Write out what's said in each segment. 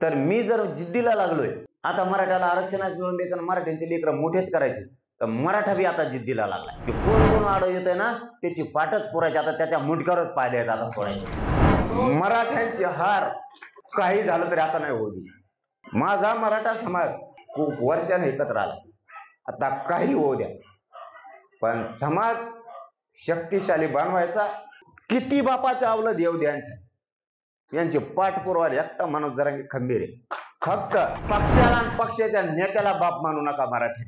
तर मी जर जिद्दीला लागलोय आता मराठ्याला आरक्षणच मिळून द्यायचं आणि मराठ्यांचे लेकरं मोठेच करायचे, तर मराठा बी आता जिद्दीला लागलाय की कोण कोण आडो येतोय ना त्याची पाठच पुरायची, आता त्याच्या मुंडक्यावरच पाय द्यायचा, आता सोडायचे मराठ्यांची हार काही झालं तरी आता नाही होऊ दे. माझा मराठा समाज खूप वर्षाने एकत्र आला, आता काही होऊ द्या, पण समाज शक्तिशाली बनवायचा. किती बापाच्या आवलं देव द्यांच्या यांची पाठ पुरवायला एकटा माणूस जरांगे खंबीर आहे. फक्त पक्षाला आणि पक्षाच्या नेत्याला बाप मानू नका मराठी.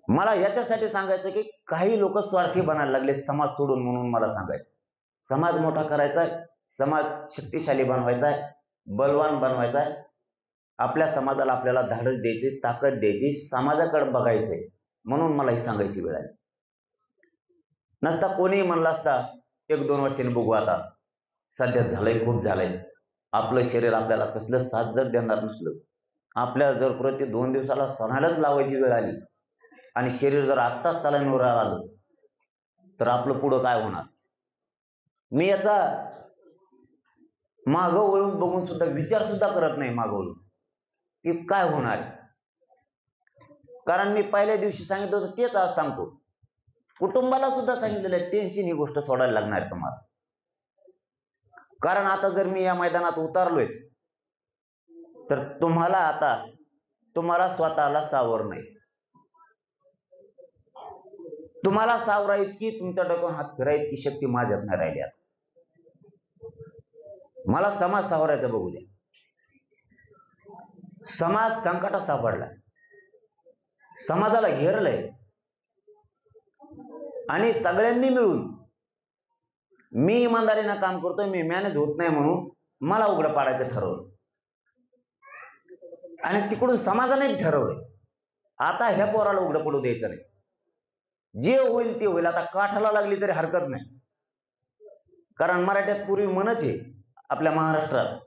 मला याच्यासाठी सांगायचं की काही लोक स्वार्थी बनायला लागले समाज सोडून, म्हणून मला सांगायचं समाज मोठा करायचा आहे, समाज शक्तिशाली बनवायचा आहे, बलवान बनवायचा आहे. आपल्या समाजाला आपल्याला धाडस द्यायची, ताकद द्यायची, समाजाकडे बघायचंय, म्हणून मला ही सांगायची वेळ आली. नसता कोणी म्हणलं असता 1-2 वर्षांनी बघू, आता सध्या झालंय, खूप झालंय. आपलं शरीर आपल्याला कसलं साथ जर देणार नसलं, आपल्याला जर प्रति 2 दिवसाला सणालाच लावायची वेळ आली आणि शरीर जर आत्ताच सलाईनवर आलं तर आपलं पुढं काय होणार. मी याचा मागं वळून बघून सुद्धा विचार सुद्धा करत नाही मागं वळून की काय होणार. कारण मी पहिल्या दिवशी सांगितलं होतं तेच आज सांगतो, कुटुंबाला सुद्धा सांगितलेलं टेन्शन ही गोष्ट सोडायला लागणार तुम्हाला. कारण आता जर मी या मैदानात उतरलोयच तर तुम्हाला स्वतःला सावर नाही. तुम्हाला सावरा इतकी, तुमच्या डोक्यावर हात फिरा इतकी शक्ती माझ्यात नाही राहिली. आता मला समाज सावरायचा बघू द्या. समाज संकटात सापडला, समाजाला घेरलंय आणि सगळ्यांनी मिळून, मी इमानदारीनं काम करतोय, मी मॅनेज होत नाही म्हणून मला उघडं पाडायचं ठरवलं आणि तिकडून समाजाने ठरवलंय आता ह्या पोराला उघडं पडू द्यायचं नाही. जे होईल ते होईल, आता काठाला लागली तरी हरकत नाही. कारण मराठ्यात पूर्वी म्हणच आहे आपल्या महाराष्ट्रात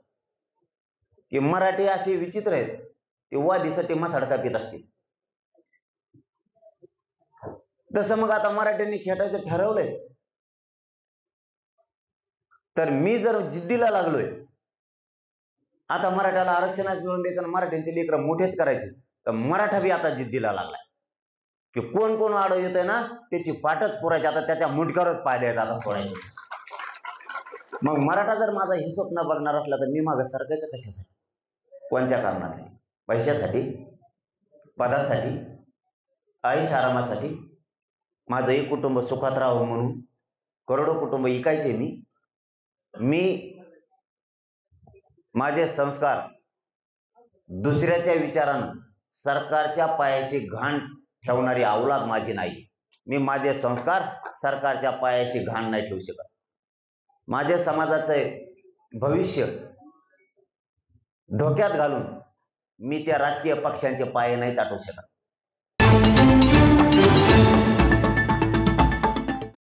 की मराठी असे विचित्र आहेत ते वादीसाठी मसाडका पित असतील. तसं मग आता मराठ्यांनी खेटायचं ठरवलंय, तर मी जर जिद्दीला लागलोय आता मराठ्याला आरक्षणच मिळून द्यायचं आणि मराठ्यांचे लेकरं मोठेच करायचे, तर मराठा बी आता जिद्दीला लागलाय की कोण कोण आडो येतोय ना त्याची पाठच पुरायची, आता त्याच्या मुंडक्यावरच पाय द्यायचा, आता सोडायचे. मग मराठा जर माझा हे स्वप्न बघणार असला तर मी मागं सरकायचं कशासाठी, कोणत्या कारणासाठी? पैशासाठी, पदासाठी, आयुष आरामासाठी? माझं एक कुटुंब सुखात राहावं म्हणून करोडो कुटुंब इकायचे. मी माझे संस्कार दुसऱ्याच्या विचारानं सरकारच्या पायाशी घाण ठेवणारी अवलाद माझी नाही. मी माझे संस्कार सरकारच्या पायाशी घाण नाही ठेवू शकत. माझ्या समाजाचे भविष्य धोक्यात घालून मी त्या राजकीय पक्षांचे पाय नाही चाटू शकत.